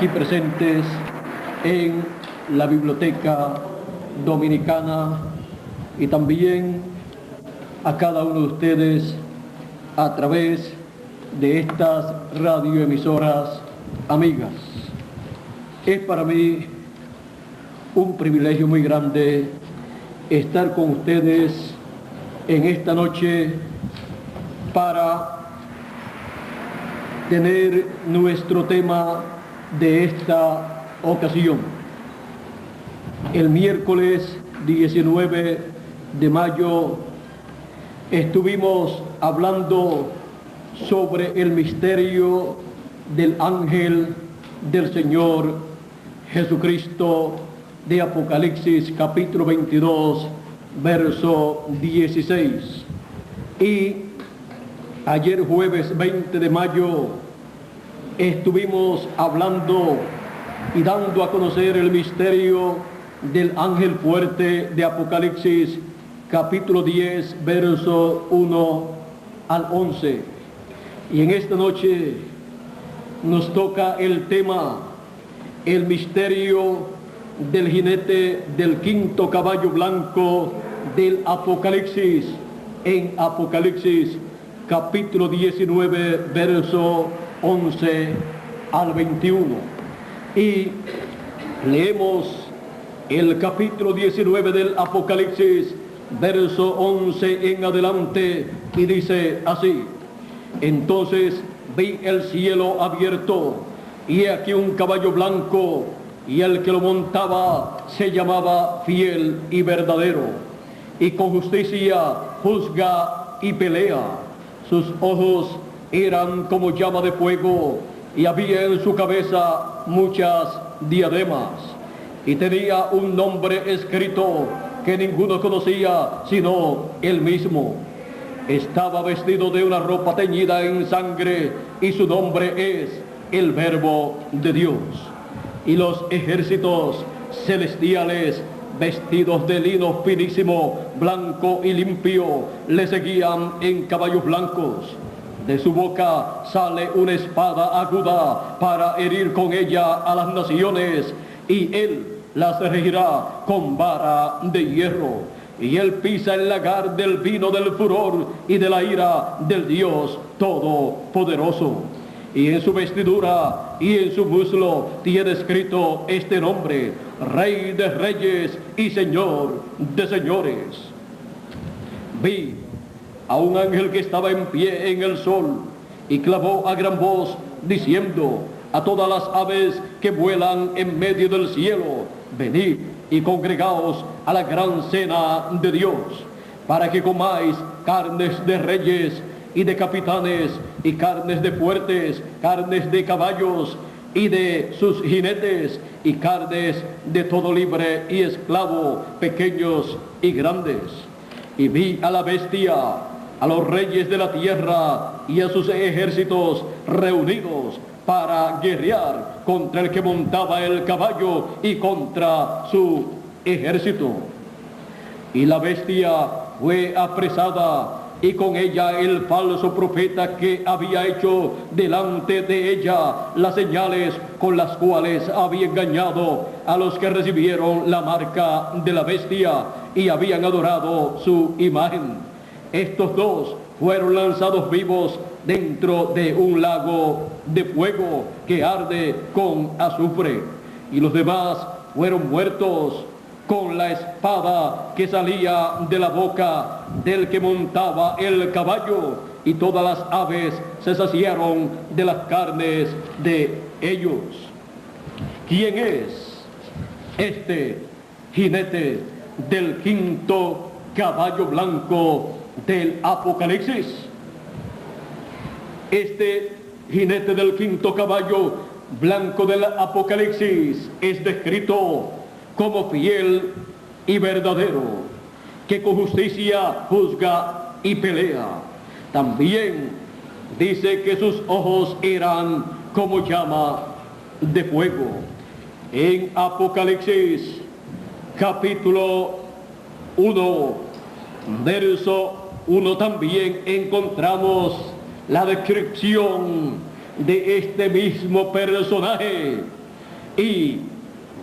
aquí presentes en la Biblioteca Dominicana y también a cada uno de ustedes a través de estas radioemisoras amigas. Es para mí un privilegio muy grande estar con ustedes en esta noche para tener nuestro tema de esta ocasión. El miércoles 19 de mayo estuvimos hablando sobre el misterio del ángel del Señor Jesucristo de Apocalipsis capítulo 22, verso 16. Y ayer jueves 20 de mayo estuvimos hablando y dando a conocer el misterio del ángel fuerte de Apocalipsis capítulo 10, verso 1 al 11. Y en esta noche nos toca el tema, el misterio del jinete del quinto caballo blanco del Apocalipsis, en Apocalipsis capítulo 19, verso 11 al 21. Y leemos el capítulo 19 del Apocalipsis, verso 11 en adelante, y dice así: Entonces vi el cielo abierto, y he aquí un caballo blanco, y el que lo montaba se llamaba Fiel y Verdadero, y con justicia juzga y pelea. Sus ojos eran como llama de fuego, y había en su cabeza muchas diademas, y tenía un nombre escrito que ninguno conocía sino él mismo. Estaba vestido de una ropa teñida en sangre, y su nombre es el Verbo de Dios. Y los ejércitos celestiales, vestidos de lino finísimo, blanco y limpio, le seguían en caballos blancos. De su boca sale una espada aguda para herir con ella a las naciones, y él las regirá con vara de hierro. Y él pisa el lagar del vino del furor y de la ira del Dios Todopoderoso. Y en su vestidura y en su muslo tiene escrito este nombre: Rey de Reyes y Señor de Señores. Vi a un ángel que estaba en pie en el sol, y clamó a gran voz, diciendo a todas las aves que vuelan en medio del cielo: venid y congregaos a la gran cena de Dios, para que comáis carnes de reyes y de capitanes, y carnes de fuertes, carnes de caballos y de sus jinetes, y carnes de todo libre y esclavo, pequeños y grandes. Y vi a la bestia, a los reyes de la tierra y a sus ejércitos reunidos para guerrear contra el que montaba el caballo y contra su ejército. Y la bestia fue apresada, y con ella el falso profeta que había hecho delante de ella las señales con las cuales había engañado a los que recibieron la marca de la bestia y habían adorado su imagen. Estos dos fueron lanzados vivos dentro de un lago de fuego que arde con azufre, y los demás fueron muertos con la espada que salía de la boca del que montaba el caballo, y todas las aves se saciaron de las carnes de ellos. ¿Quién es este jinete del quinto caballo blanco del Apocalipsis? Este jinete del quinto caballo blanco del Apocalipsis es descrito como fiel y verdadero, que con justicia juzga y pelea. También dice que sus ojos eran como llama de fuego. En Apocalipsis capítulo 1, verso 1 también encontramos la descripción de este mismo personaje, Y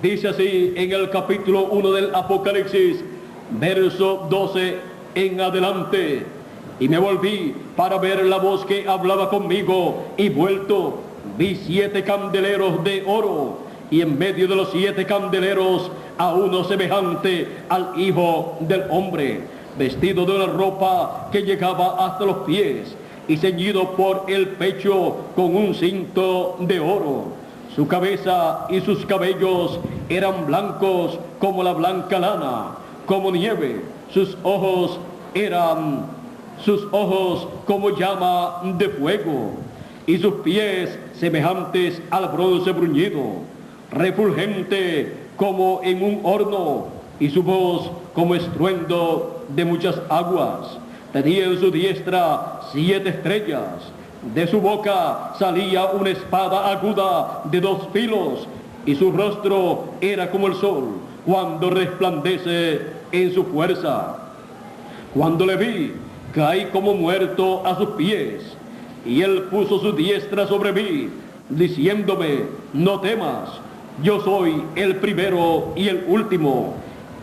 dice así en el capítulo 1 del Apocalipsis, verso 12 en adelante: y me volví para ver la voz que hablaba conmigo, y vuelto vi 7 candeleros de oro, y en medio de los 7 candeleros a uno semejante al Hijo del Hombre, vestido de una ropa que llegaba hasta los pies, y ceñido por el pecho con un cinto de oro. Su cabeza y sus cabellos eran blancos como la blanca lana, como nieve. Sus ojos como llama de fuego, y sus pies semejantes al bronce bruñido, refulgente como en un horno, y su voz como estruendo de muchas aguas. Tenía en su diestra 7 estrellas. De su boca salía una espada aguda de 2 filos, y su rostro era como el sol cuando resplandece en su fuerza. Cuando le vi, caí como muerto a sus pies, y él puso su diestra sobre mí, diciéndome: no temas, yo soy el primero y el último,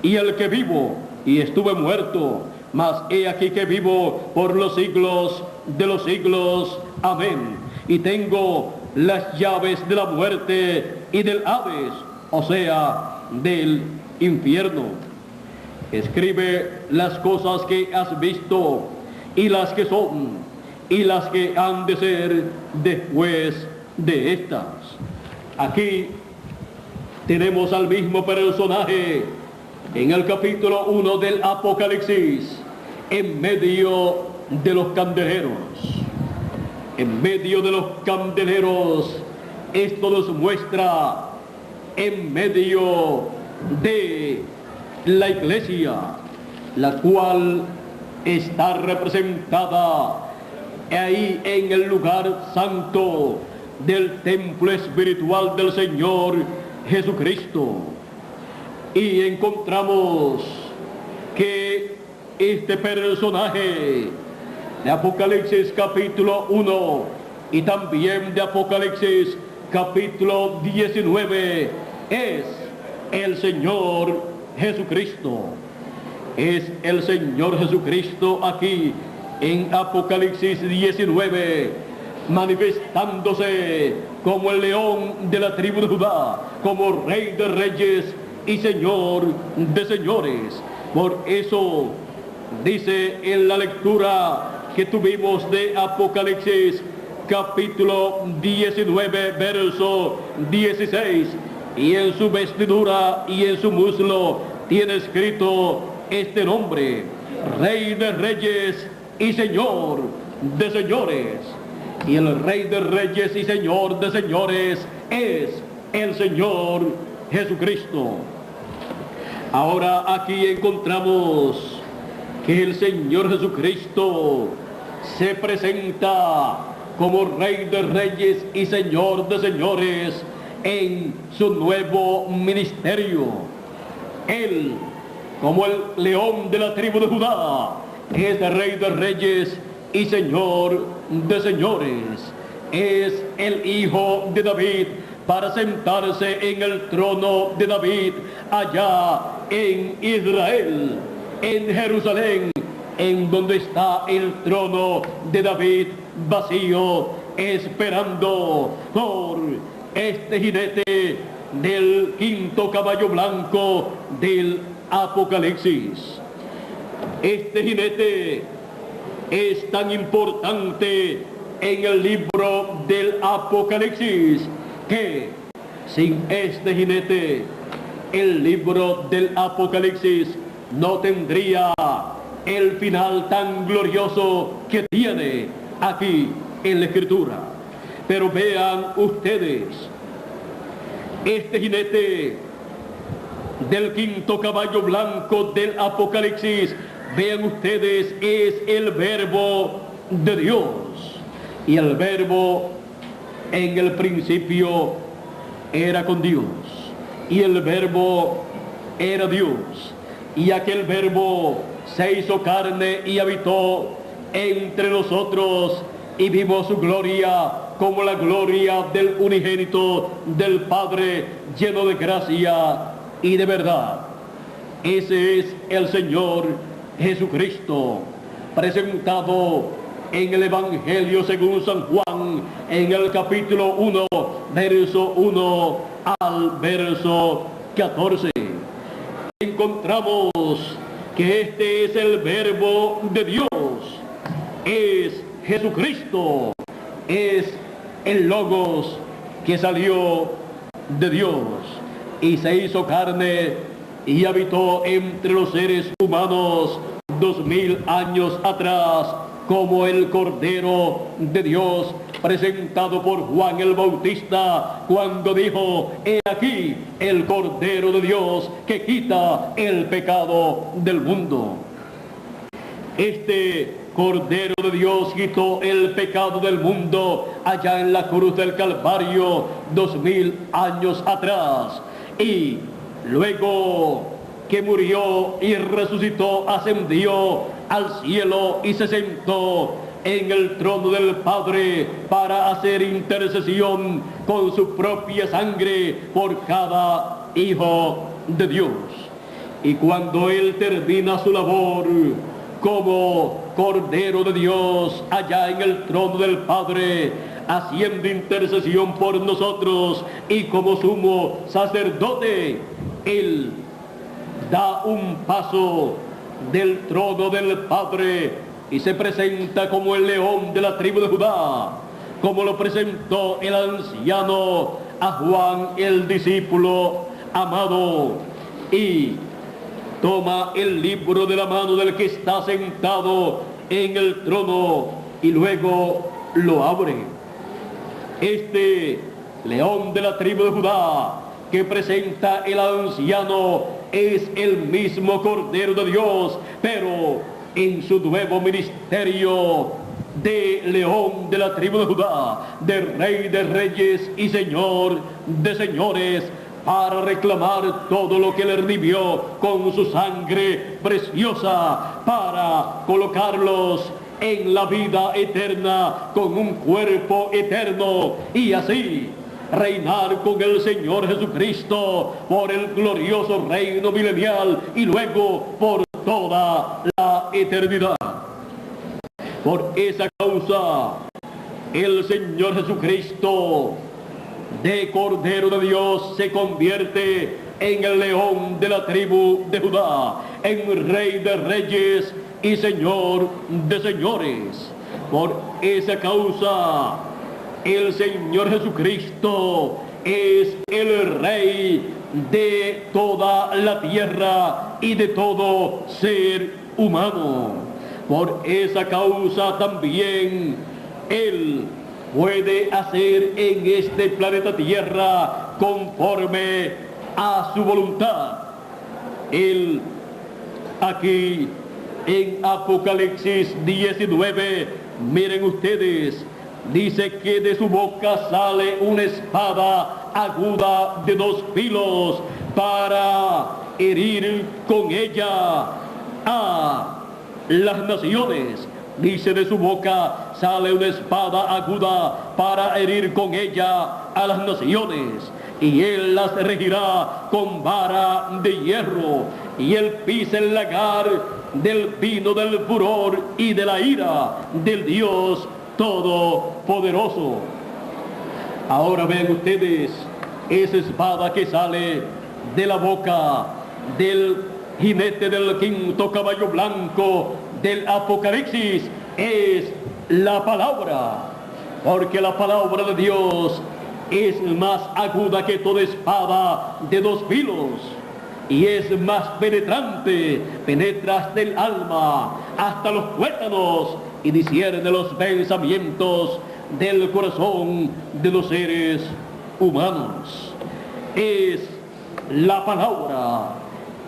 y el que vivo, y estuve muerto, mas he aquí que vivo por los siglos de los siglos. Amén. Y tengo las llaves de la muerte y del Hades, o sea, del infierno. Escribe las cosas que has visto, y las que son, y las que han de ser después de estas. Aquí tenemos al mismo personaje en el capítulo 1 del Apocalipsis, en medio de los candeleros. En medio de los candeleros, esto nos muestra en medio de la iglesia, la cual está representada ahí en el lugar santo del templo espiritual del Señor Jesucristo. Y encontramos que este personaje de Apocalipsis capítulo 1 y también de Apocalipsis capítulo 19 es el Señor Jesucristo. Es el Señor Jesucristo aquí en Apocalipsis 19, manifestándose como el león de la tribu de Judá, como Rey de reyes y Señor de señores. Por eso dice en la lectura que tuvimos de Apocalipsis capítulo 19, verso 16, y en su vestidura y en su muslo tiene escrito este nombre: Rey de reyes y Señor de señores. Y el Rey de reyes y Señor de señores es el Señor Jesucristo. Ahora aquí encontramos que el Señor Jesucristo se presenta como Rey de reyes y Señor de señores en su nuevo ministerio. Él, como el león de la tribu de Judá, es el Rey de reyes y Señor de señores. Es el Hijo de David para sentarse en el trono de David allá en Israel, en Jerusalén, en donde está el trono de David vacío, esperando por este jinete del 5.º caballo blanco del Apocalipsis. Este jinete es tan importante en el libro del Apocalipsis que sin este jinete el libro del Apocalipsis no tendría el final tan glorioso que tiene aquí en la Escritura. Pero vean ustedes, este jinete del 5.º caballo blanco del Apocalipsis, vean ustedes, es el Verbo de Dios. Y el Verbo en el principio era con Dios, y el Verbo era Dios, y aquel Verbo se hizo carne y habitó entre nosotros, y vimos su gloria, como la gloria del unigénito del Padre, lleno de gracia y de verdad. Ese es el Señor Jesucristo, presentado en el Evangelio según San Juan, en el capítulo 1, verso 1 al verso 14. Encontramos que este es el Verbo de Dios, es Jesucristo, es el Logos que salió de Dios y se hizo carne y habitó entre los seres humanos 2000 años atrás, como el Cordero de Dios presentado por Juan el Bautista cuando dijo: he aquí el Cordero de Dios que quita el pecado del mundo. Este Cordero de Dios quitó el pecado del mundo allá en la cruz del Calvario 2000 años atrás, y luego que murió y resucitó, ascendió al cielo y se sentó en el trono del Padre para hacer intercesión con su propia sangre por cada hijo de Dios. Y cuando Él termina su labor como Cordero de Dios allá en el trono del Padre, haciendo intercesión por nosotros y como sumo sacerdote, Él da un paso del trono del Padre y se presenta como el león de la tribu de Judá, como lo presentó el anciano a Juan el discípulo amado, y toma el libro de la mano del que está sentado en el trono y luego lo abre. Este león de la tribu de Judá que presenta el anciano es el mismo Cordero de Dios, pero en su nuevo ministerio de león de la tribu de Judá, de rey de reyes y señor de señores, para reclamar todo lo que le redimió con su sangre preciosa, para colocarlos en la vida eterna con un cuerpo eterno, y así reinar con el Señor Jesucristo por el glorioso reino milenial y luego por toda la eternidad. Por esa causa, el Señor Jesucristo, de Cordero de Dios, se convierte en el león de la tribu de Judá, en rey de reyes y señor de señores. Por esa causa, el Señor Jesucristo es el Rey de toda la tierra y de todo ser humano. Por esa causa también Él puede hacer en este planeta Tierra conforme a su voluntad. Él aquí en Apocalipsis 19, miren ustedes, dice que de su boca sale una espada aguda de 2 filos para herir con ella a las naciones. Dice, de su boca sale una espada aguda para herir con ella a las naciones, y Él las regirá con vara de hierro, y Él pisa el lagar del vino del furor y de la ira del Dios Todopoderoso. Ahora ven ustedes esa espada que sale de la boca del jinete del 5.º caballo blanco del Apocalipsis, es la palabra, porque la palabra de Dios es más aguda que toda espada de 2 filos, y es más penetrante, penetra hasta el alma, hasta los tuétanos, y discierne los pensamientos del corazón de los seres humanos. Es la palabra,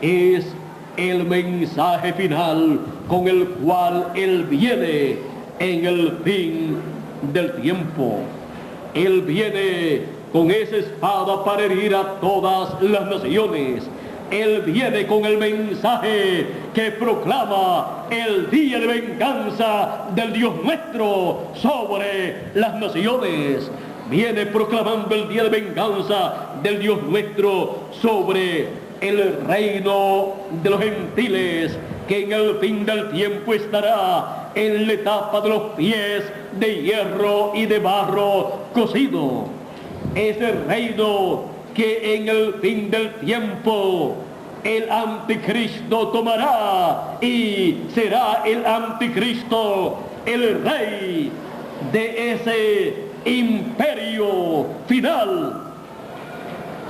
es el mensaje final con el cual Él viene en el fin del tiempo. Él viene con esa espada para herir a todas las naciones, Él viene con el mensaje que proclama el día de venganza del Dios nuestro sobre las naciones. Viene proclamando el día de venganza del Dios nuestro sobre el reino de los gentiles, que en el fin del tiempo estará en la etapa de los pies de hierro y de barro cocido. Ese reino que en el fin del tiempo el anticristo tomará, y será el anticristo el rey de ese imperio final,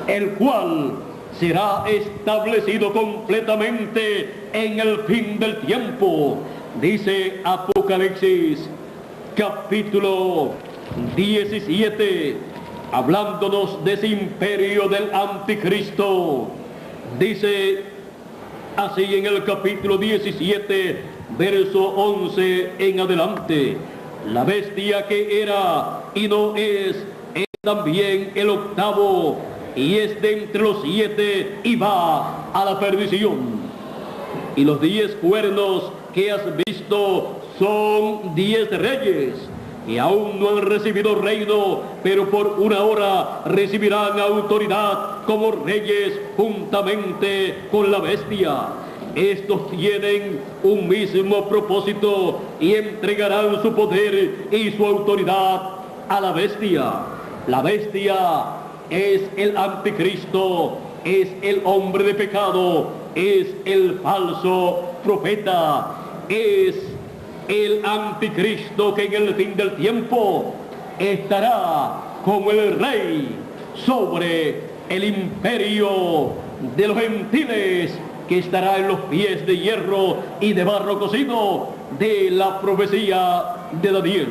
el cual será establecido completamente en el fin del tiempo. Dice Apocalipsis capítulo 17, hablándonos de ese imperio del anticristo. Dice así en el capítulo 17, verso 11 en adelante: la bestia que era y no es también el octavo, y es de entre los 7 y va a la perdición. Y los 10 cuernos que has visto son 10 reyes, y aún no han recibido reino, pero por una hora recibirán autoridad como reyes juntamente con la bestia. Estos tienen un mismo propósito y entregarán su poder y su autoridad a la bestia. La bestia es el anticristo, es el hombre de pecado, es el falso profeta, es el anticristo que en el fin del tiempo estará como el rey sobre el imperio de los gentiles, que estará en los pies de hierro y de barro cocido de la profecía de Daniel.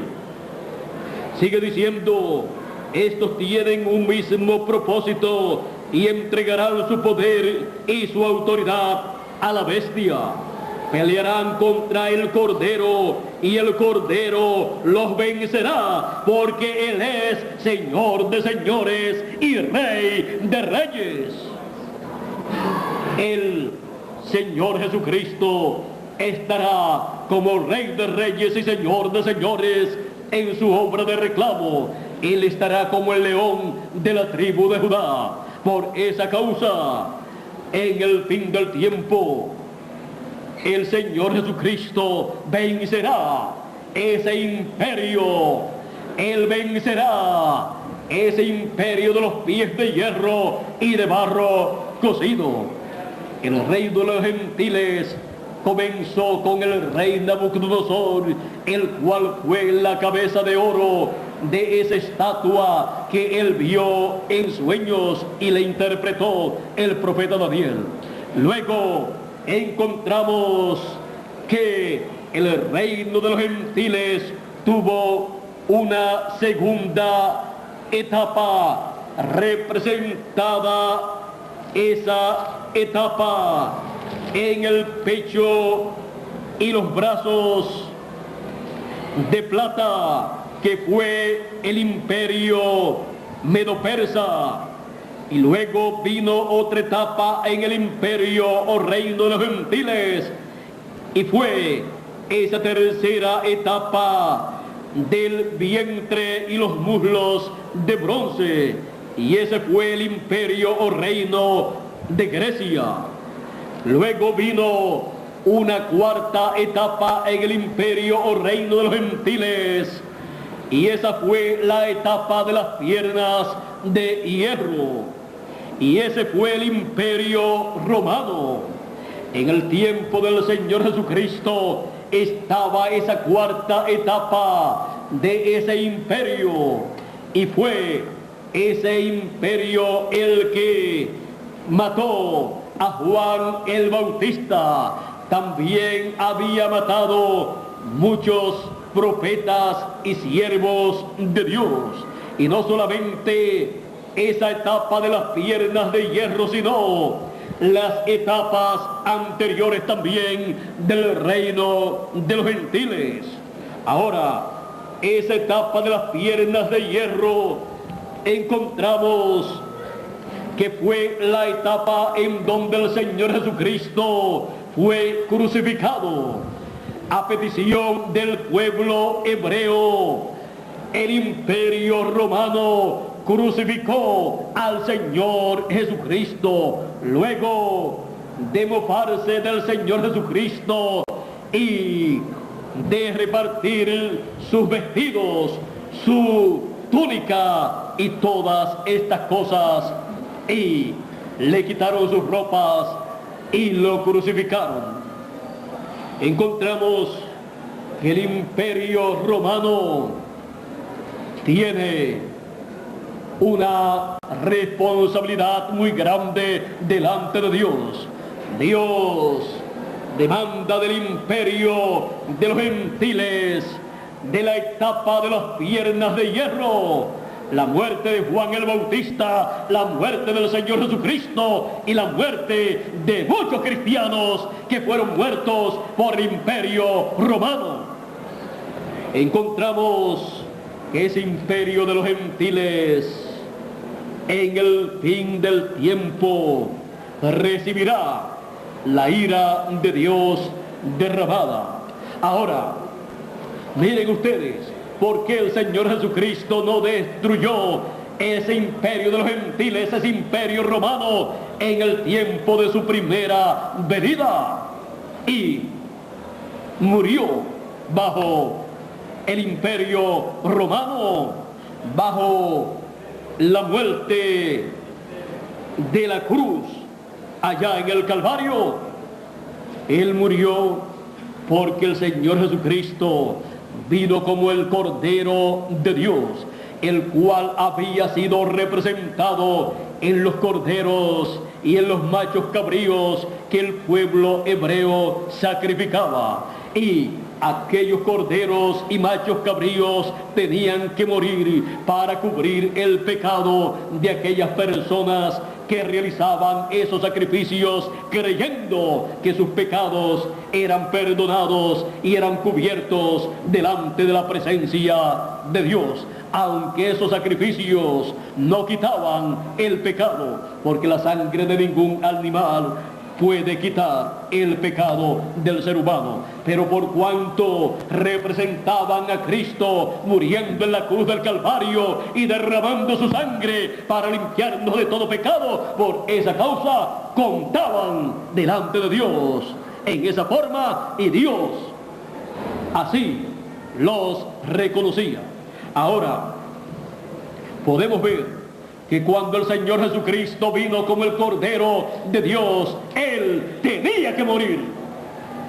Sigue diciendo: estos tienen un mismo propósito y entregarán su poder y su autoridad a la bestia. Pelearán contra el Cordero, y el Cordero los vencerá, porque Él es Señor de señores y Rey de reyes. El Señor Jesucristo estará como Rey de reyes y Señor de señores en su obra de reclamo. Él estará como el león de la tribu de Judá. Por esa causa, en el fin del tiempo, el Señor Jesucristo vencerá ese imperio. Él vencerá ese imperio de los pies de hierro y de barro cocido. El reino de los gentiles comenzó con el rey Nabucodonosor, el cual fue la cabeza de oro de esa estatua que él vio en sueños y le interpretó el profeta Daniel. Luego encontramos que el reino de los gentiles tuvo una segunda etapa, representada esa etapa en el pecho y los brazos de plata, que fue el imperio medo-persa. Y luego vino otra etapa en el imperio o reino de los gentiles, y fue esa tercera etapa del vientre y los muslos de bronce, y ese fue el imperio o reino de Grecia. Luego vino una cuarta etapa en el imperio o reino de los gentiles, y esa fue la etapa de las piernas de hierro, y ese fue el imperio romano. En el tiempo del Señor Jesucristo estaba esa cuarta etapa de ese imperio, y fue ese imperio el que mató a Juan el Bautista. También había matado muchos profetas y siervos de Dios. Y no solamente esa etapa de las piernas de hierro, sino las etapas anteriores también del reino de los gentiles. Ahora, esa etapa de las piernas de hierro, encontramos que fue la etapa en donde el Señor Jesucristo fue crucificado. A petición del pueblo hebreo, el Imperio Romano crucificó al Señor Jesucristo. Luego de mofarse del Señor Jesucristo y de repartir sus vestidos, su túnica y todas estas cosas, y le quitaron sus ropas y lo crucificaron. Encontramos que el Imperio Romano tiene una responsabilidad muy grande delante de Dios. Dios demanda del imperio de los gentiles, de la etapa de las piernas de hierro, la muerte de Juan el Bautista, la muerte del Señor Jesucristo y la muerte de muchos cristianos que fueron muertos por el Imperio Romano. Encontramos que ese imperio de los gentiles en el fin del tiempo recibirá la ira de Dios derramada. Ahora, miren ustedes, ¿por qué el Señor Jesucristo no destruyó ese imperio de los gentiles, ese imperio romano, en el tiempo de su primera venida? Y murió bajo el imperio romano, bajo la muerte de la cruz allá en el Calvario. Él murió porque el Señor Jesucristo vino como el Cordero de Dios, el cual había sido representado en los corderos y en los machos cabríos que el pueblo hebreo sacrificaba. Y aquellos corderos y machos cabríos tenían que morir para cubrir el pecado de aquellas personas que realizaban esos sacrificios creyendo que sus pecados eran perdonados y eran cubiertos delante de la presencia de Dios. Aunque esos sacrificios no quitaban el pecado, porque la sangre de ningún animal puede quitar el pecado del ser humano, pero por cuanto representaban a Cristo muriendo en la cruz del Calvario y derramando su sangre para limpiarnos de todo pecado, por esa causa contaban delante de Dios en esa forma, y Dios así los reconocía. Ahora podemos ver que cuando el Señor Jesucristo vino como el Cordero de Dios, Él tenía que morir.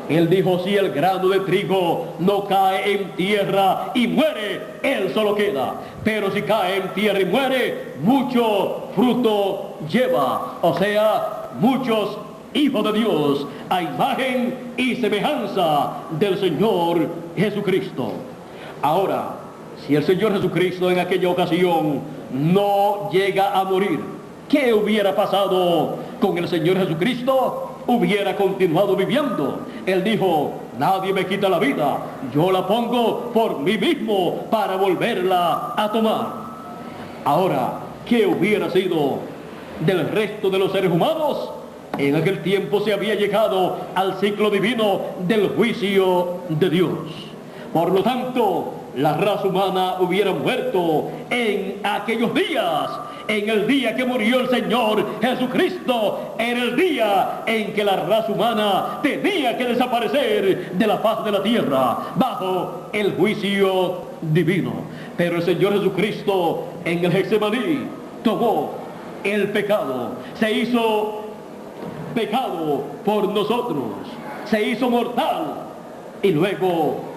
Él dijo, si el grano de trigo no cae en tierra y muere, él solo queda. Pero si cae en tierra y muere, mucho fruto lleva. O sea, muchos hijos de Dios, a imagen y semejanza del Señor Jesucristo. Ahora, si el Señor Jesucristo en aquella ocasión no llega a morir, ¿qué hubiera pasado con el Señor Jesucristo? Hubiera continuado viviendo. Él dijo, nadie me quita la vida, yo la pongo por mí mismo para volverla a tomar. Ahora, ¿qué hubiera sido del resto de los seres humanos? En aquel tiempo se había llegado al ciclo divino del juicio de Dios. Por lo tanto, la raza humana hubiera muerto en aquellos días. En el día que murió el Señor Jesucristo, era el día en que la raza humana tenía que desaparecer de la faz de la tierra, bajo el juicio divino. Pero el Señor Jesucristo en el Getsemaní tomó el pecado, se hizo pecado por nosotros, se hizo mortal, y luego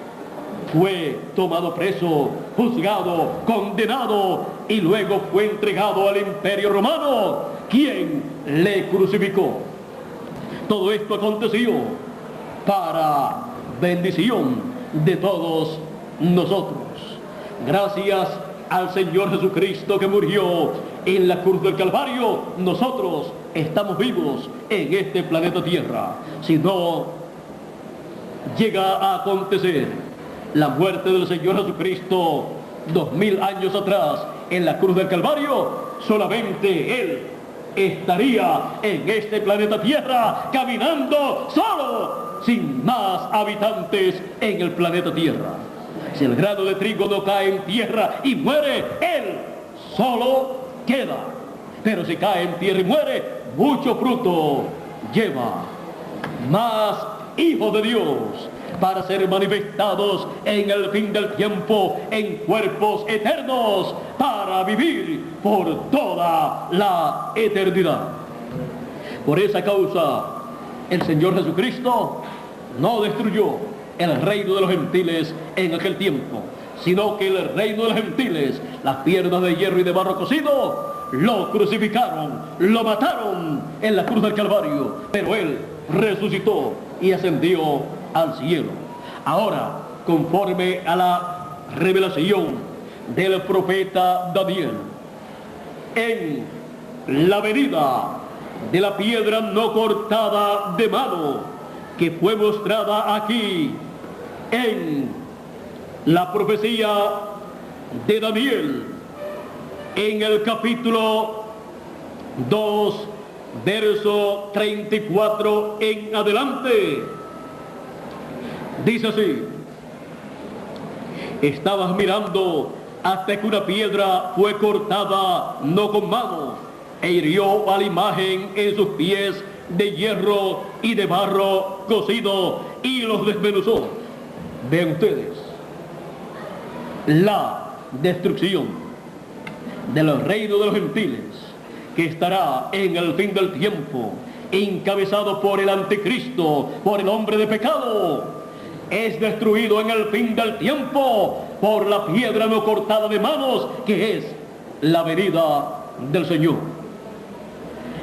fue tomado preso, juzgado, condenado, y luego fue entregado al Imperio Romano, quien le crucificó. Todo esto aconteció para bendición de todos nosotros. Gracias al Señor Jesucristo que murió en la cruz del Calvario, nosotros estamos vivos en este planeta Tierra. Si no llega a acontecer la muerte del Señor Jesucristo 2000 años atrás en la cruz del Calvario, solamente Él estaría en este planeta Tierra caminando solo, sin más habitantes en el planeta Tierra. Si el grano de trigo no cae en tierra y muere, él solo queda. Pero si cae en tierra y muere, mucho fruto lleva. Más hijos de Dios para ser manifestados en el fin del tiempo en cuerpos eternos para vivir por toda la eternidad. Por esa causa, el Señor Jesucristo no destruyó el reino de los gentiles en aquel tiempo, sino que el reino de los gentiles, las piernas de hierro y de barro cocido, lo crucificaron, lo mataron en la cruz del Calvario, pero Él resucitó y ascendió al cielo. Ahora, conforme a la revelación del profeta Daniel, en la venida de la piedra no cortada de mano, que fue mostrada aquí en la profecía de Daniel, en el capítulo 2, verso 34 en adelante, dice así: estabas mirando hasta que una piedra fue cortada no con mano, e hirió a la imagen en sus pies de hierro y de barro cocido, y los desmenuzó. Vean ustedes la destrucción del reino de los gentiles, que estará en el fin del tiempo, encabezado por el anticristo, por el hombre de pecado. Es destruido en el fin del tiempo por la piedra no cortada de manos, que es la venida del Señor.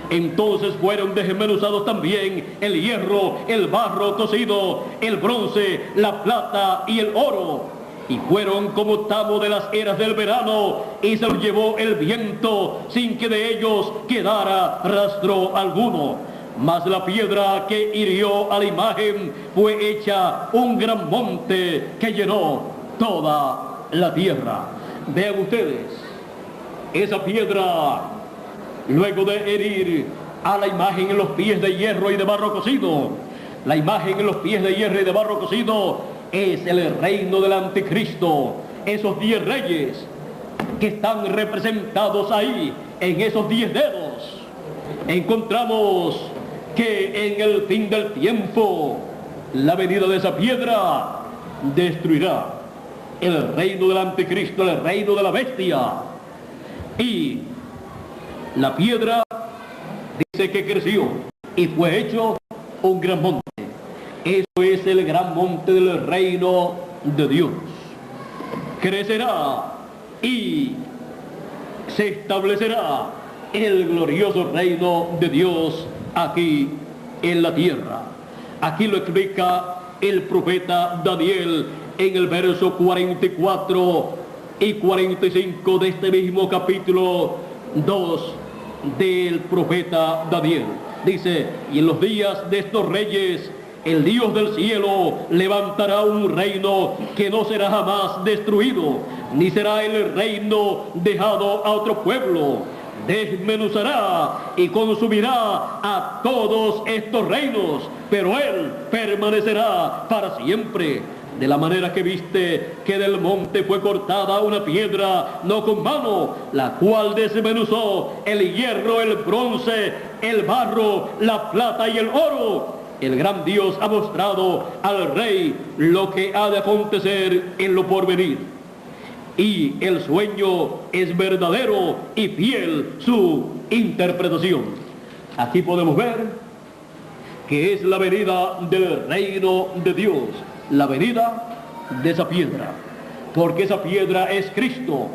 Entonces fueron desmenuzados también el hierro, el barro cocido, el bronce, la plata y el oro, y fueron como tamo de las eras del verano, y se los llevó el viento sin que de ellos quedara rastro alguno. Mas la piedra que hirió a la imagen fue hecha un gran monte que llenó toda la tierra. Vean ustedes, esa piedra, luego de herir a la imagen en los pies de hierro y de barro cocido, la imagen en los pies de hierro y de barro cocido es el reino del anticristo. Esos 10 reyes que están representados ahí en esos 10 dedos, encontramos que en el fin del tiempo la venida de esa piedra destruirá el reino del anticristo, el reino de la bestia. Y la piedra dice que creció y fue hecho un gran monte. Eso es el gran monte del reino de Dios. Crecerá y se establecerá el glorioso reino de Dios aquí en la tierra. Aquí lo explica el profeta Daniel en el verso 44 y 45 de este mismo capítulo 2 del profeta Daniel. Dice: y en los días de estos reyes, el Dios del cielo levantará un reino que no será jamás destruido, ni será el reino dejado a otro pueblo. Desmenuzará y consumirá a todos estos reinos, pero él permanecerá para siempre. De la manera que viste que del monte fue cortada una piedra no con mano, la cual desmenuzó el hierro, el bronce, el barro, la plata y el oro. El gran Dios ha mostrado al rey lo que ha de acontecer en lo porvenir. Y el sueño es verdadero y fiel su interpretación. Aquí podemos ver que es la venida del reino de Dios, la venida de esa piedra, porque esa piedra es Cristo.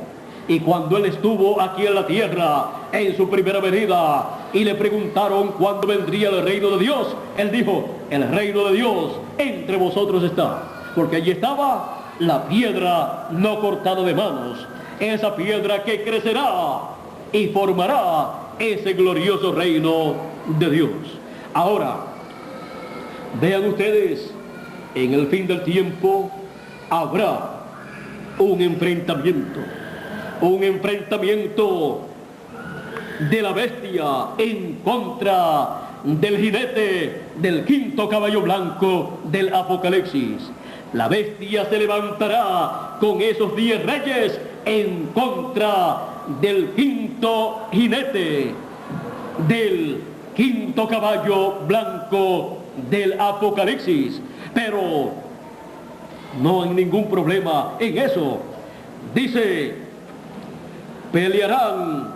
Y cuando Él estuvo aquí en la tierra en su primera venida y le preguntaron cuándo vendría el reino de Dios, Él dijo: el reino de Dios entre vosotros está, porque allí estaba la piedra no cortada de manos, esa piedra que crecerá y formará ese glorioso reino de Dios. Ahora, vean ustedes, en el fin del tiempo habrá un enfrentamiento de la bestia en contra del jinete del quinto caballo blanco del Apocalipsis. La bestia se levantará con esos 10 reyes en contra del quinto jinete del quinto caballo blanco del Apocalipsis. Pero no hay ningún problema en eso. Dice, pelearán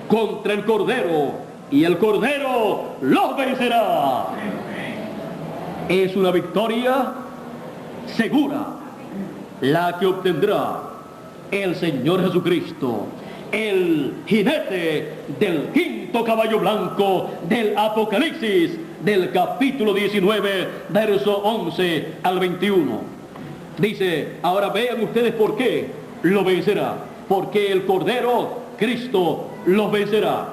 contra el Cordero y el Cordero los vencerá. Es una victoria segura la que obtendrá el Señor Jesucristo, el jinete del quinto caballo blanco del Apocalipsis, del capítulo 19, verso 11 al 21. Dice, ahora vean ustedes por qué lo vencerá. Porque el Cordero, Cristo, los vencerá.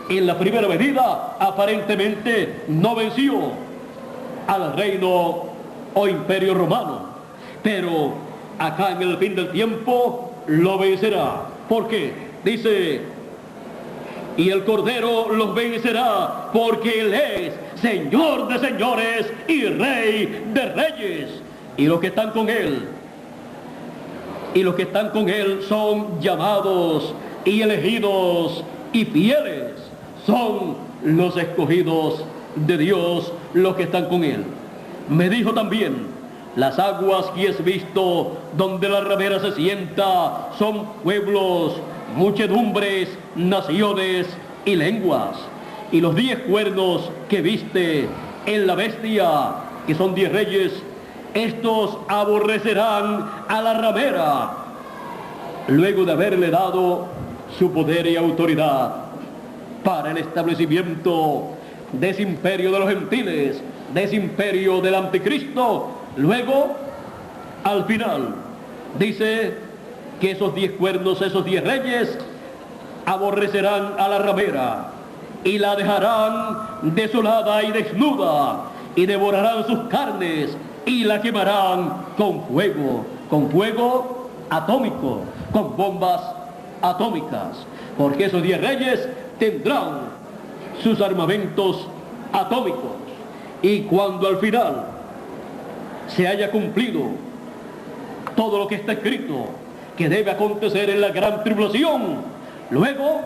En la primera venida, aparentemente, no venció al reino o imperio romano. Pero acá en el fin del tiempo, lo vencerá. ¿Por qué? Dice, y el Cordero los vencerá porque Él es Señor de señores y Rey de reyes. Y los que están con Él, son llamados y elegidos y fieles. Son los escogidos de Dios, los que están con Él. Me dijo también, las aguas que has visto donde la ramera se sienta son pueblos, muchedumbres, naciones y lenguas. Y los 10 cuernos que viste en la bestia, que son 10 reyes, estos aborrecerán a la ramera, luego de haberle dado su poder y autoridad para el establecimiento de ese imperio de los gentiles, de ese imperio del anticristo. Luego, al final, dice que esos 10 cuernos, esos 10 reyes, aborrecerán a la ramera y la dejarán desolada y desnuda, y devorarán sus carnes y la quemarán con fuego atómico, con bombas atómicas, porque esos 10 reyes tendrán sus armamentos atómicos. Y cuando al final se haya cumplido todo lo que está escrito que debe acontecer en la gran tribulación, luego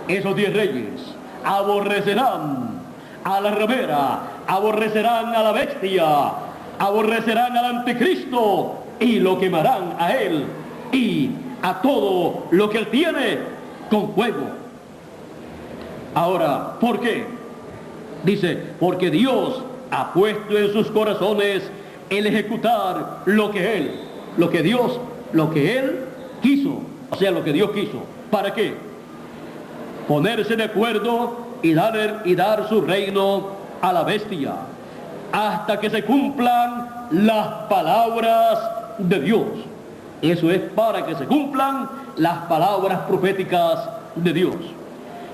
esos 10 reyes aborrecerán a la ramera, aborrecerán a la bestia, aborrecerán al anticristo y lo quemarán a él y a todo lo que él tiene con fuego. Ahora, ¿por qué? Dice, porque Dios ha puesto en sus corazones el ejecutar lo que Él quiso, o sea, lo que Dios quiso. ¿Para qué? Ponerse de acuerdo y dar su reino a la bestia, hasta que se cumplan las palabras de Dios. Eso es para que se cumplan las palabras proféticas de Dios.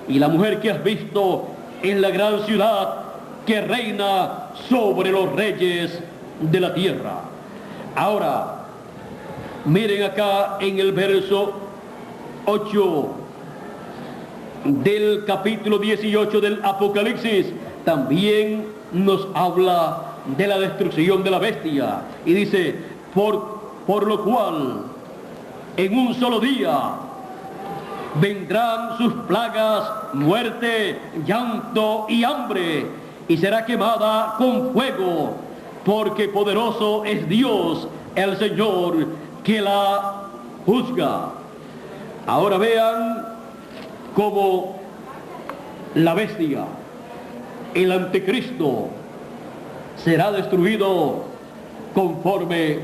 Y la mujer que has visto es la gran ciudad que reina sobre los reyes de la tierra. Ahora, miren acá en el verso 8 del capítulo 18 del Apocalipsis, también nos habla de la destrucción de la bestia. Y dice, por lo cual, en un solo día, vendrán sus plagas, muerte, llanto y hambre, y será quemada con fuego, porque poderoso es Dios, el Señor, que la juzga. Ahora vean cómo la bestia, el anticristo, será destruido conforme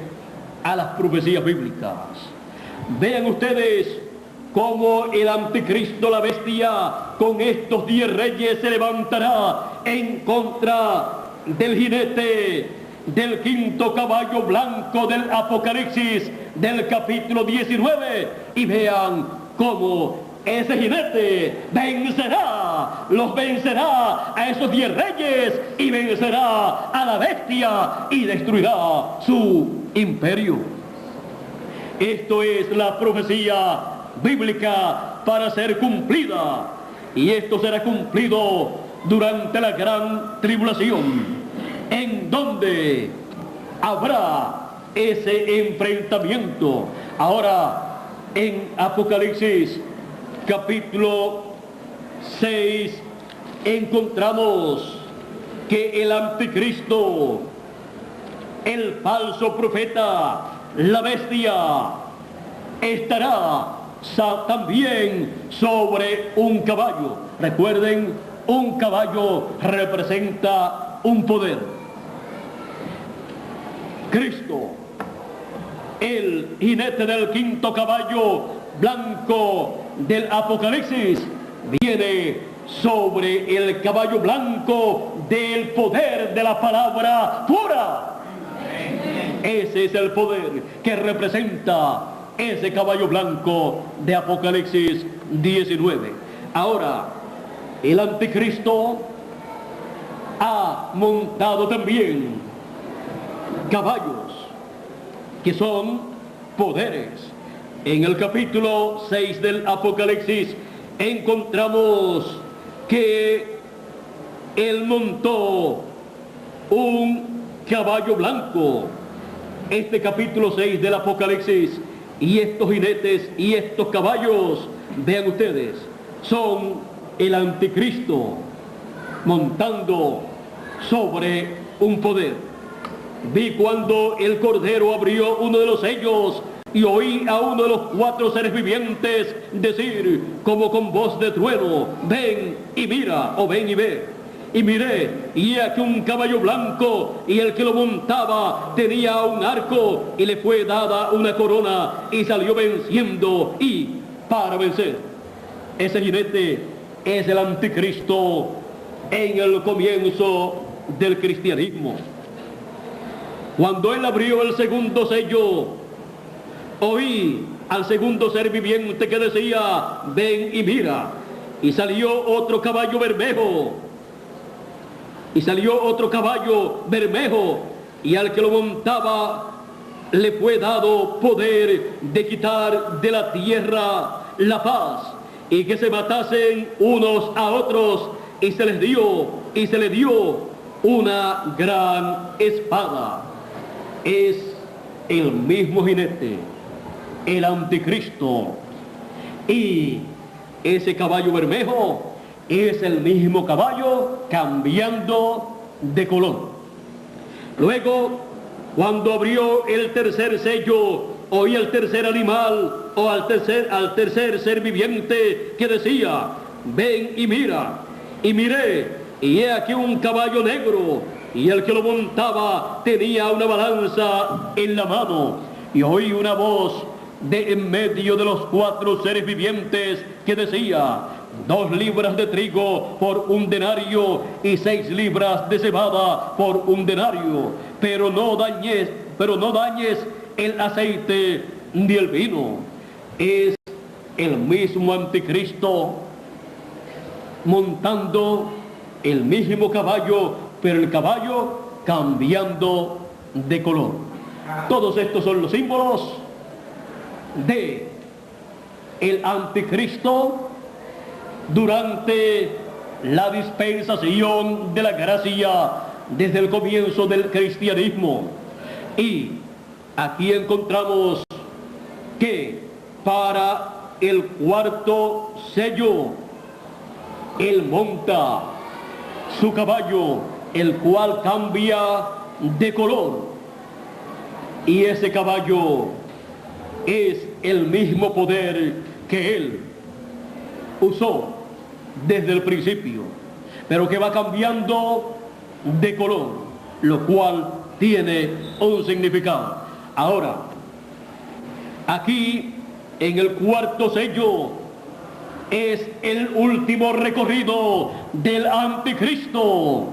a las profecías bíblicas. Vean ustedes cómo el anticristo, la bestia, con estos 10 reyes se levantará en contra del jinete del quinto caballo blanco del Apocalipsis del capítulo 19, y vean cómo ese jinete los vencerá a esos 10 reyes, y vencerá a la bestia y destruirá su imperio. Esto es la profecía bíblica para ser cumplida. Y esto será cumplido durante la gran tribulación, en donde habrá ese enfrentamiento. Ahora, en Apocalipsis capítulo 6, encontramos que el anticristo, el falso profeta, la bestia, estará también sobre un caballo. Recuerden, un caballo representa un poder. Cristo, el jinete del quinto caballo blanco del Apocalipsis, viene sobre el caballo blanco del poder de la palabra fuera. Ese es el poder que representa ese caballo blanco de Apocalipsis 19. Ahora, el anticristo ha montado también caballos que son poderes. En el capítulo 6 del Apocalipsis encontramos que él montó un caballo blanco. Este capítulo 6 del Apocalipsis, y estos jinetes y estos caballos, vean ustedes, son el anticristo montando sobre un poder. Vi cuando el Cordero abrió uno de los sellos y oí a uno de los 4 seres vivientes decir como con voz de trueno: ven y mira, o ven y ve. Y miré, y aquí un caballo blanco, y el que lo montaba tenía un arco, y le fue dada una corona, y salió venciendo y para vencer. Ese jinete es el anticristo en el comienzo del cristianismo. Cuando él abrió el segundo sello, oí al segundo ser viviente que decía: ven y mira. Y salió otro caballo bermejo. Y salió otro caballo bermejo, y al que lo montaba le fue dado poder de quitar de la tierra la paz, y que se matasen unos a otros, y se les dio una gran espada. Es el mismo jinete, el anticristo, y ese caballo bermejo es el mismo caballo cambiando de color. Luego, cuando abrió el tercer sello, oí al tercer animal, o al tercer ser viviente que decía: ven y mira. Y miré, y he aquí un caballo negro, y el que lo montaba tenía una balanza en la mano. Y oí una voz de en medio de los 4 seres vivientes que decía: 2 libras de trigo por un denario y 6 libras de cebada por un denario, pero no dañes el aceite ni el vino. Es el mismo anticristo montando el mismo caballo, pero el caballo cambiando de color. Todos estos son los símbolos de el anticristo durante la dispensación de la gracia desde el comienzo del cristianismo. Y aquí encontramos que para el cuarto sello él monta su caballo, el cual cambia de color, y ese caballo es el mismo poder que él usó desde el principio, pero que va cambiando de color, lo cual tiene un significado. Ahora, aquí en el cuarto sello es el último recorrido del anticristo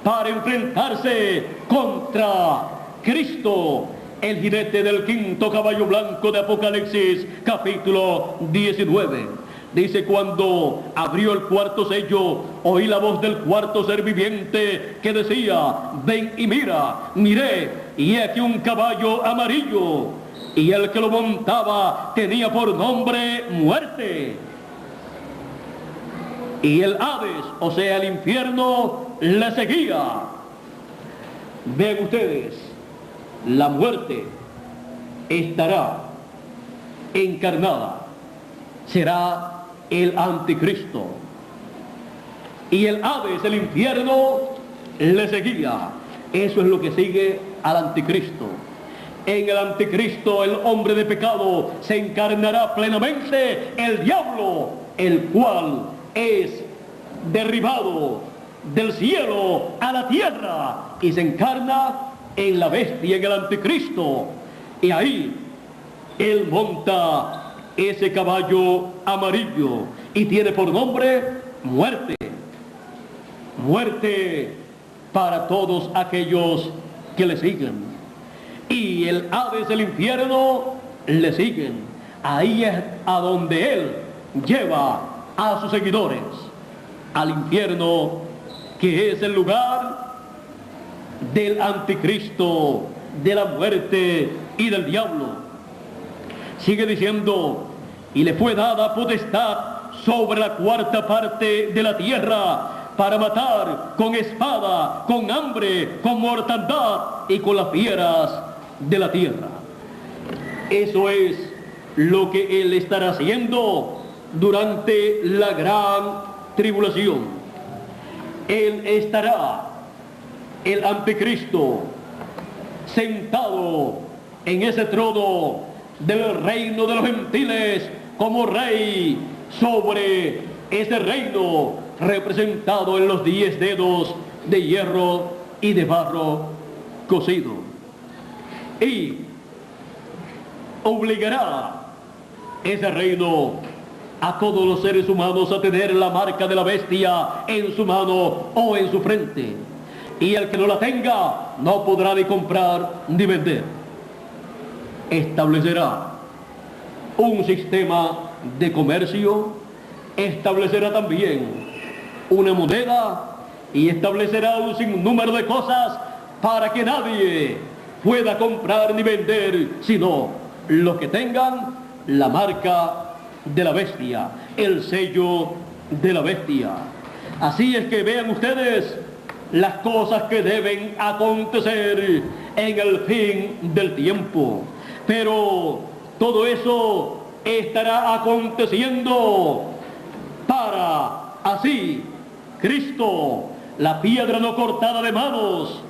para enfrentarse contra Cristo, el jinete del quinto caballo blanco de Apocalipsis capítulo 19. Dice: cuando abrió el cuarto sello, oí la voz del cuarto ser viviente que decía: ven y mira. Miré, y he aquí un caballo amarillo, y el que lo montaba tenía por nombre Muerte, y el Hades, o sea, el infierno, le seguía. Vean ustedes, la muerte estará encarnada, será el anticristo, y el Hades, el infierno, le seguía. Eso es lo que sigue al anticristo. En el anticristo, el hombre de pecado, se encarnará plenamente el diablo, el cual es derribado del cielo a la tierra y se encarna en la bestia, en el anticristo. Y ahí él monta ese caballo amarillo y tiene por nombre muerte. Muerte para todos aquellos que le siguen. Y el Hades, el infierno, le siguen. Ahí es a donde él lleva a sus seguidores, al infierno, que es el lugar del anticristo, de la muerte y del diablo. Sigue diciendo, y le fue dada potestad sobre la cuarta parte de la tierra, para matar con espada, con hambre, con mortandad y con las fieras de la tierra. Eso es lo que él estará haciendo durante la gran tribulación. Él estará, el anticristo, sentado en ese trono del reino de los gentiles como rey sobre ese reino representado en los 10 dedos de hierro y de barro cocido, y obligará ese reino a todos los seres humanos a tener la marca de la bestia en su mano o en su frente, y el que no la tenga no podrá ni comprar ni vender. Establecerá un sistema de comercio, establecerá también una moneda y establecerá un sinnúmero de cosas para que nadie pueda comprar ni vender, sino los que tengan la marca de la bestia, el sello de la bestia. Así es que vean ustedes las cosas que deben acontecer en el fin del tiempo. Pero todo eso estará aconteciendo para así Cristo, la piedra no cortada de manos,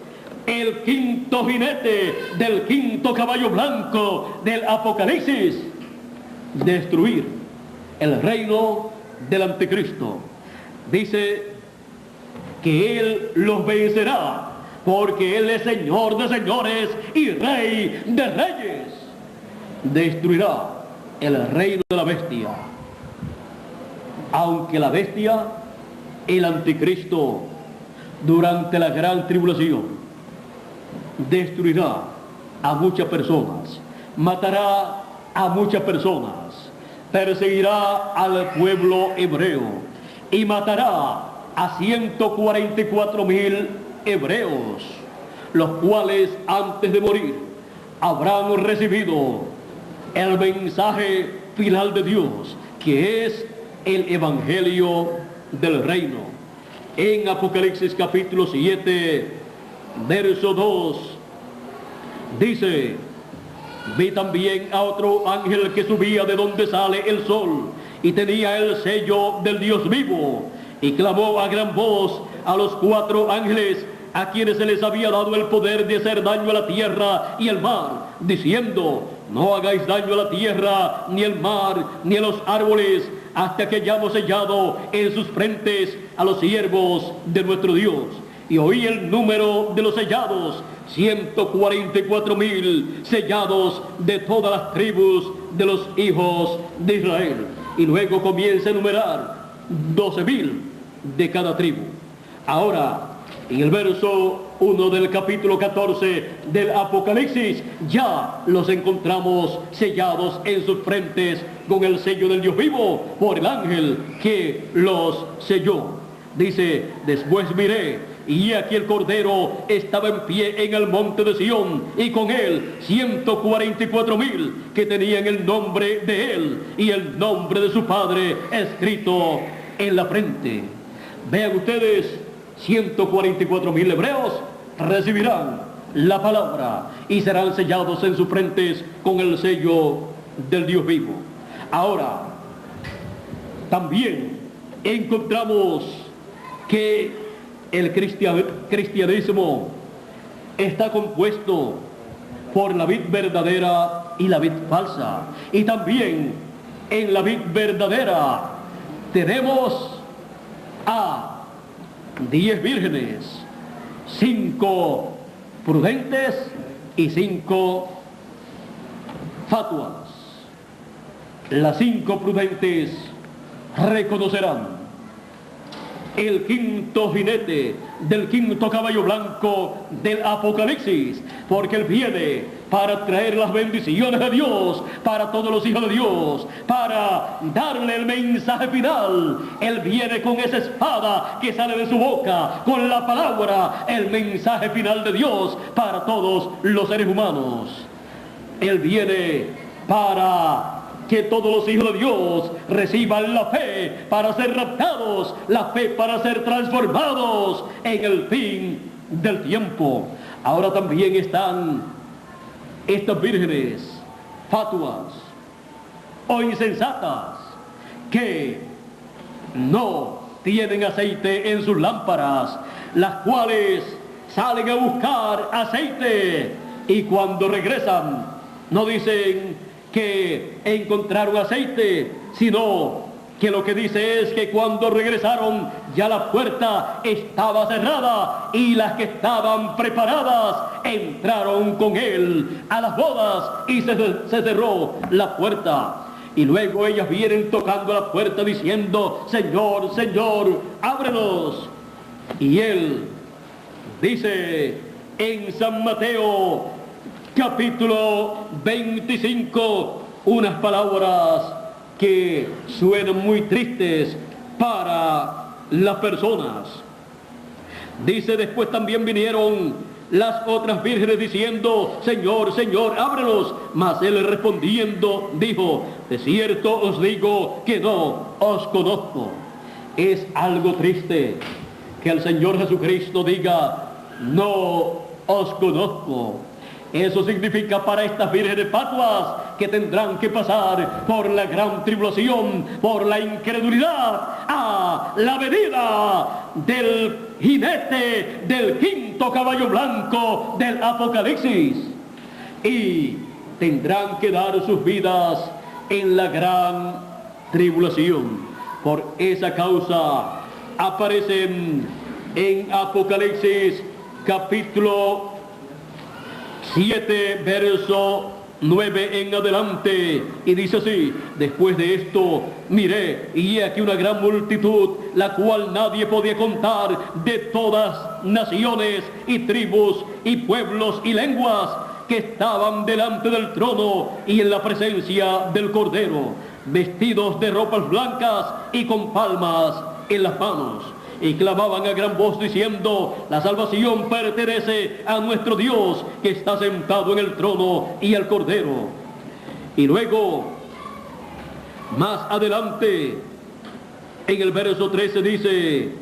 el quinto jinete del quinto caballo blanco del Apocalipsis, destruir el reino del anticristo. Dice que él los vencerá, porque él es Señor de señores y Rey de reyes. Destruirá el reino de la bestia. Aunque la bestia, el anticristo, durante la gran tribulación, destruirá a muchas personas, matará a muchas personas, perseguirá al pueblo hebreo y matará a 144,000 hebreos, los cuales antes de morir habrán recibido el mensaje final de Dios, que es el evangelio del reino. En Apocalipsis capítulo 7, verso 2, dice: vi también a otro ángel que subía de donde sale el sol, y tenía el sello del Dios vivo, y clamó a gran voz a los 4 ángeles, a quienes se les había dado el poder de hacer daño a la tierra y al mar, diciendo: no hagáis daño a la tierra, ni al mar, ni a los árboles, hasta que hayamos sellado en sus frentes a los siervos de nuestro Dios. Y oí el número de los sellados, 144,000 sellados de todas las tribus de los hijos de Israel. Y luego comienza a enumerar 12,000 de cada tribu. Ahora, en el verso 1 del capítulo 14 del Apocalipsis, ya los encontramos sellados en sus frentes con el sello del Dios vivo por el ángel que los selló. Dice: después miré, y aquí el Cordero estaba en pie en el monte de Sión, y con él 144,000 que tenían el nombre de él y el nombre de su Padre escrito en la frente. Vean ustedes, 144,000 hebreos recibirán la palabra y serán sellados en sus frentes con el sello del Dios vivo. Ahora, también encontramos que el cristianismo está compuesto por la vid verdadera y la vid falsa. Y también en la vid verdadera tenemos a 10 vírgenes, 5 prudentes y 5 fatuas. Las 5 prudentes reconocerán el quinto jinete del quinto caballo blanco del Apocalipsis, porque Él viene para traer las bendiciones de Dios para todos los hijos de Dios, para darle el mensaje final. Él viene con esa espada que sale de su boca, con la palabra, el mensaje final de Dios para todos los seres humanos. Él viene para que todos los hijos de Dios reciban la fe para ser raptados, la fe para ser transformados en el fin del tiempo. Ahora también están estas vírgenes fatuas o insensatas que no tienen aceite en sus lámparas, las cuales salen a buscar aceite y cuando regresan no dicen que encontraron aceite, sino que lo que dice es que cuando regresaron ya la puerta estaba cerrada y las que estaban preparadas entraron con él a las bodas y se cerró la puerta. Y luego ellas vienen tocando la puerta diciendo: Señor, Señor, ábrenos. Y él dice en San Mateo capítulo 25, unas palabras que suenan muy tristes para las personas. Dice: después también vinieron las otras vírgenes diciendo: Señor, Señor, ábrenos. Mas él respondiendo dijo: de cierto os digo que no os conozco. Es algo triste que el Señor Jesucristo diga: no os conozco. Eso significa para estas vírgenes fatuas que tendrán que pasar por la gran tribulación, por la incredulidad, a la venida del jinete del quinto caballo blanco del Apocalipsis. Y tendrán que dar sus vidas en la gran tribulación. Por esa causa aparecen en Apocalipsis capítulo 7, verso 9 en adelante, y dice así: después de esto miré, y he aquí una gran multitud, la cual nadie podía contar, de todas naciones y tribus y pueblos y lenguas, que estaban delante del trono y en la presencia del Cordero, vestidos de ropas blancas y con palmas en las manos. Y clamaban a gran voz diciendo: la salvación pertenece a nuestro Dios que está sentado en el trono y al Cordero. Y luego, más adelante, en el verso 13 dice: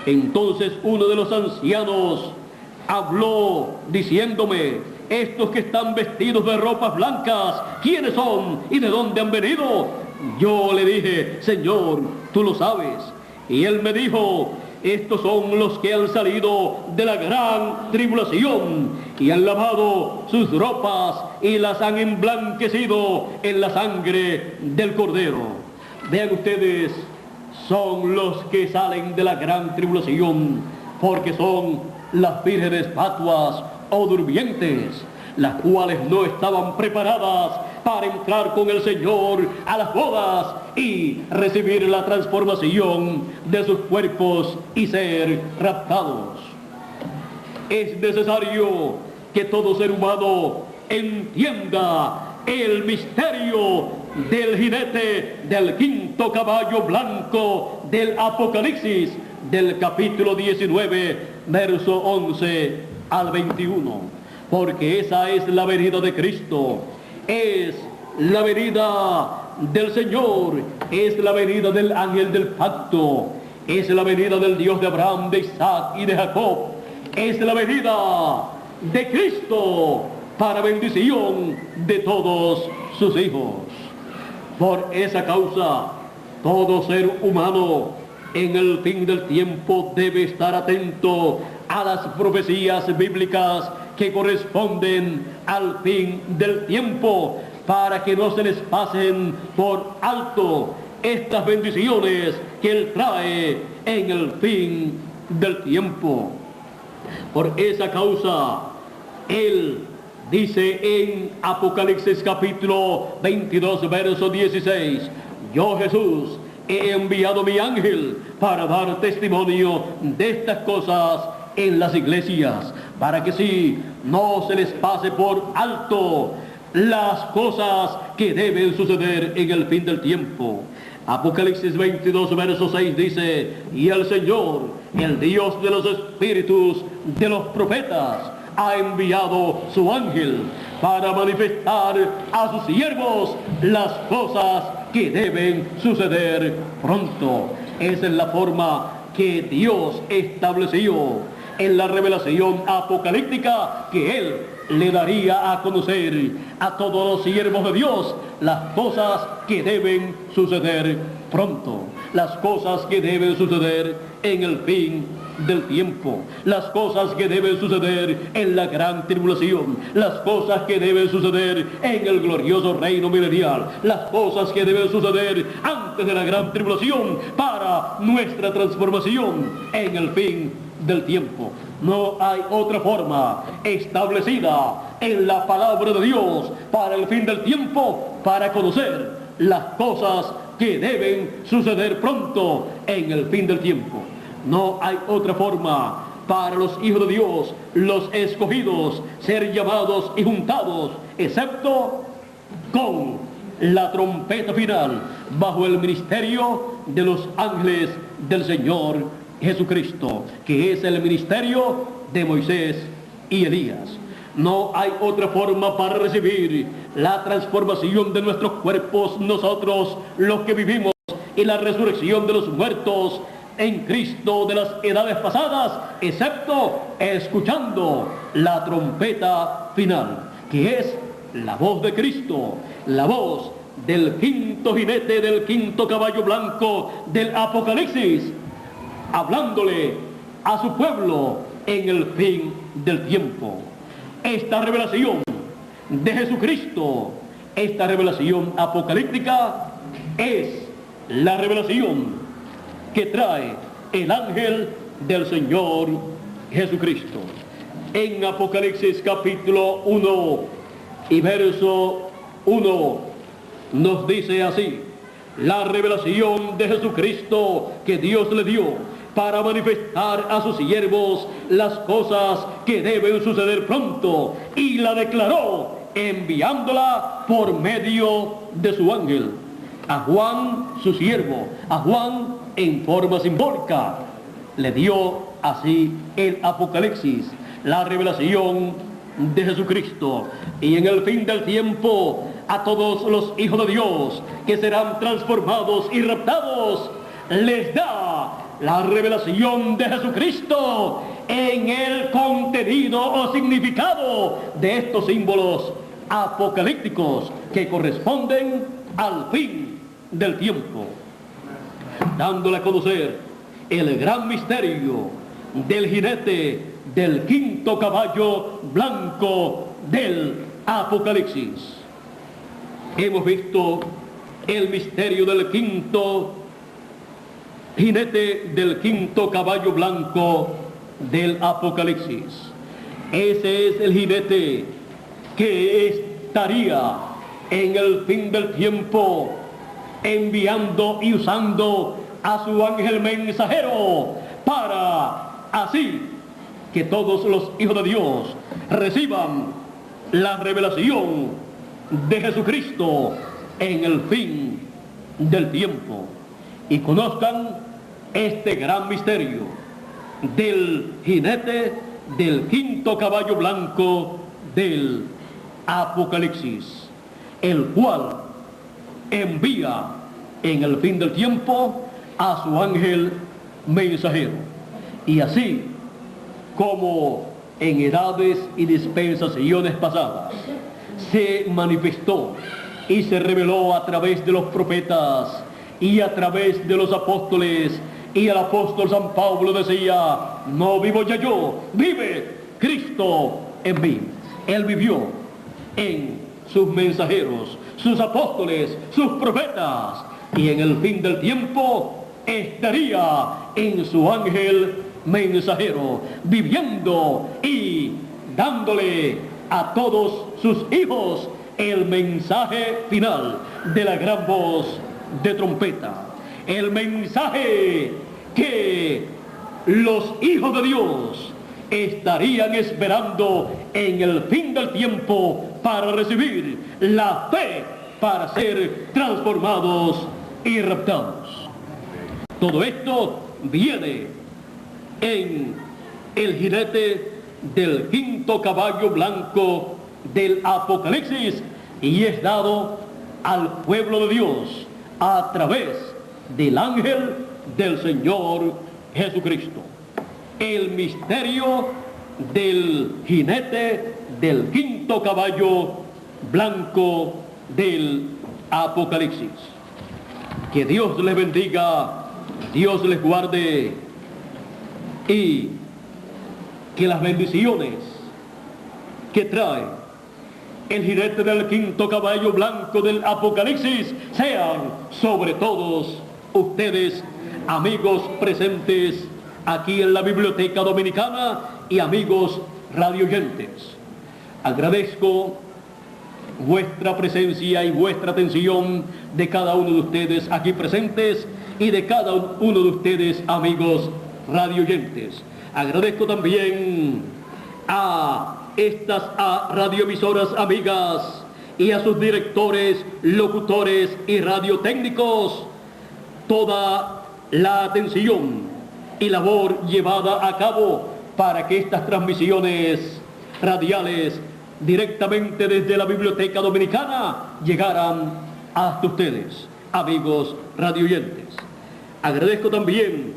entonces uno de los ancianos habló diciéndome: estos que están vestidos de ropas blancas, ¿quiénes son y de dónde han venido? Yo le dije: Señor, tú lo sabes. Y él me dijo: estos son los que han salido de la gran tribulación y han lavado sus ropas y las han emblanquecido en la sangre del Cordero. Vean ustedes, son los que salen de la gran tribulación, porque son las vírgenes fatuas o durmientes, las cuales no estaban preparadas para entrar con el Señor a las bodas y recibir la transformación de sus cuerpos y ser raptados. Es necesario que todo ser humano entienda el misterio del jinete del quinto caballo blanco del Apocalipsis, del capítulo 19, verso 11 al 21, porque esa es la venida de Cristo. Es la venida del Señor es la venida del ángel del pacto, es la venida del Dios de Abraham, de Isaac y de Jacob, es la venida de Cristo para bendición de todos sus hijos. Por esa causa, todo ser humano en el fin del tiempo debe estar atento a las profecías bíblicas que corresponden al fin del tiempo, para que no se les pasen por alto estas bendiciones que Él trae en el fin del tiempo. Por esa causa, Él dice en Apocalipsis capítulo 22, verso 16, yo Jesús he enviado mi ángel para dar testimonio de estas cosas en las iglesias, para que sí, no se les pase por alto las cosas que deben suceder en el fin del tiempo. Apocalipsis 22, verso 6 dice, y el Señor, el Dios de los espíritus de los profetas, ha enviado su ángel para manifestar a sus siervos las cosas que deben suceder pronto. Esa es la forma que Dios estableció en la revelación apocalíptica, que Él le daría a conocer a todos los siervos de Dios las cosas que deben suceder pronto, las cosas que deben suceder en el fin del tiempo, las cosas que deben suceder en la gran tribulación, las cosas que deben suceder en el glorioso reino milenial, las cosas que deben suceder antes de la gran tribulación para nuestra transformación en el fin del tiempo. No hay otra forma establecida en la palabra de Dios para el fin del tiempo, para conocer las cosas que deben suceder pronto en el fin del tiempo. No hay otra forma para los hijos de Dios, los escogidos, ser llamados y juntados, excepto con la trompeta final, bajo el ministerio de los ángeles del Señor Jesucristo, que es el ministerio de Moisés y Elías. No hay otra forma para recibir la transformación de nuestros cuerpos, nosotros los que vivimos, y la resurrección de los muertos en Cristo de las edades pasadas, excepto escuchando la trompeta final, que es la voz de Cristo, la voz del quinto jinete, del quinto caballo blanco del Apocalipsis, hablándole a su pueblo en el fin del tiempo. Esta revelación de Jesucristo, esta revelación apocalíptica, es la revelación que trae el ángel del Señor Jesucristo. En Apocalipsis capítulo 1 y verso 1 nos dice así: la revelación de Jesucristo que Dios le dio para manifestar a sus siervos las cosas que deben suceder pronto, y la declaró enviándola por medio de su ángel a Juan, su siervo. A Juan, en forma simbólica, le dio así el Apocalipsis, la revelación de Jesucristo. Y en el fin del tiempo, a todos los hijos de Dios que serán transformados y raptados, les da la revelación de Jesucristo en el contenido o significado de estos símbolos apocalípticos que corresponden al fin del tiempo, dándole a conocer el gran misterio del jinete del quinto caballo blanco del Apocalipsis. Hemos visto el misterio del quinto jinete, del quinto caballo blanco del Apocalipsis. Ese es el jinete que estaría en el fin del tiempo enviando y usando a su ángel mensajero para así que todos los hijos de Dios reciban la revelación de Jesucristo en el fin del tiempo y conozcan este gran misterio del jinete del quinto caballo blanco del Apocalipsis, el cual envía en el fin del tiempo a su ángel mensajero. Y así como en edades y dispensaciones pasadas se manifestó y se reveló a través de los profetas y a través de los apóstoles, y el apóstol San Pablo decía: no vivo ya yo, vive Cristo en mí. Él vivió en sus mensajeros, sus apóstoles, sus profetas, y en el fin del tiempo estaría en su ángel mensajero, viviendo y dándole a todos sus hijos el mensaje final de la gran voz de trompeta, el mensaje que los hijos de Dios estarían esperando en el fin del tiempo para recibir la fe, para ser transformados y raptados. Todo esto viene en el jinete del quinto caballo blanco del Apocalipsis, y es dado al pueblo de Dios a través del ángel del Señor Jesucristo. El misterio del jinete del quinto caballo blanco del Apocalipsis. Que Dios les bendiga, Dios les guarde, y que las bendiciones que trae el jinete del quinto caballo blanco del Apocalipsis sean sobre todos ustedes, amigos presentes aquí en la Biblioteca Dominicana y amigos radioyentes. Agradezco vuestra presencia y vuestra atención de cada uno de ustedes aquí presentes y de cada uno de ustedes, amigos radioyentes. Agradezco también a estas radioemisoras amigas y a sus directores, locutores y radiotécnicos toda la atención y labor llevada a cabo para que estas transmisiones radiales directamente desde la Biblioteca Dominicana llegaran hasta ustedes, amigos radioyentes. Agradezco también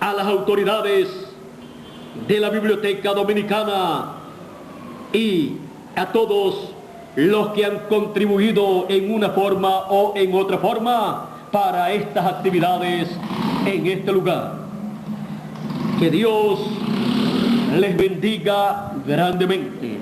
a las autoridades de la Biblioteca Dominicana y a todos los que han contribuido en una forma o en otra forma para estas actividades en este lugar. Que Dios les bendiga grandemente,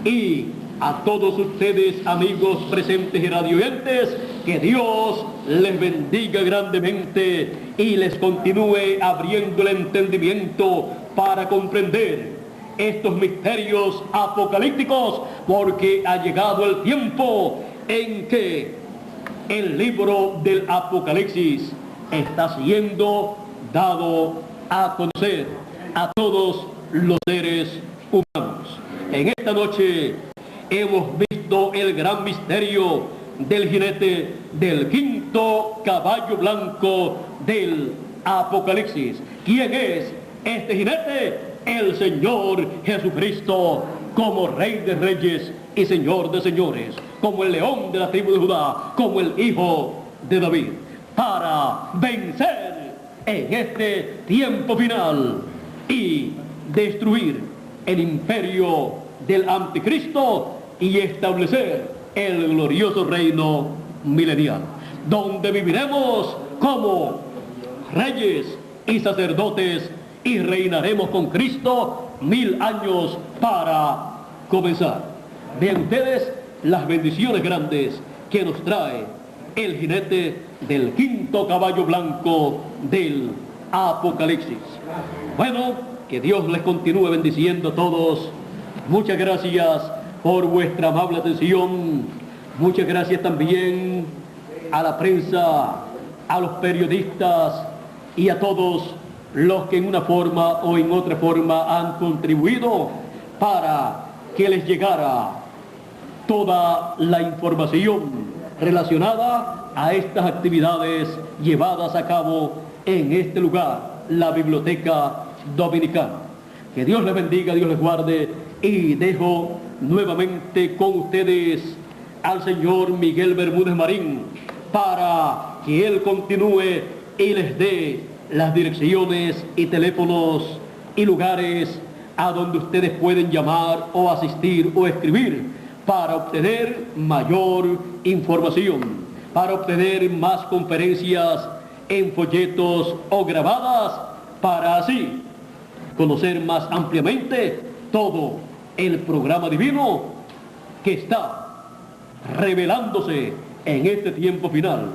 y a todos ustedes, amigos presentes y radioyentes, que Dios les bendiga grandemente y les continúe abriendo el entendimiento para comprender estos misterios apocalípticos, porque ha llegado el tiempo en que el libro del Apocalipsis está siendo dado a conocer a todos los seres humanos. En esta noche hemos visto el gran misterio del jinete del quinto caballo blanco del Apocalipsis. ¿Quién es este jinete? El Señor Jesucristo, como Rey de Reyes y Señor de Señores, como el león de la tribu de Judá, como el Hijo de David, para vencer en este tiempo final y destruir el imperio del anticristo y establecer el glorioso reino milenial, donde viviremos como reyes y sacerdotes y reinaremos con Cristo 1000 años para comenzar. Vean ustedes las bendiciones grandes que nos trae el jinete del quinto caballo blanco del Apocalipsis. Bueno, que Dios les continúe bendiciendo a todos. Muchas gracias por vuestra amable atención. Muchas gracias también a la prensa, a los periodistas y a todos los que en una forma o en otra forma han contribuido para que les llegara toda la información relacionada a estas actividades llevadas a cabo en este lugar, la Biblioteca Dominicana. Que Dios les bendiga, Dios les guarde, y dejo nuevamente con ustedes al señor Miguel Bermúdez Marín para que él continúe y les dé las direcciones y teléfonos y lugares a donde ustedes pueden llamar o asistir o escribir para obtener mayor información, para obtener más conferencias en folletos o grabadas, para así conocer más ampliamente todo el programa divino que está revelándose en este tiempo final,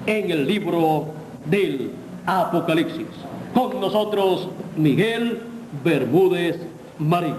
en el libro del Apocalipsis. Con nosotros, Miguel Bermúdez Marín.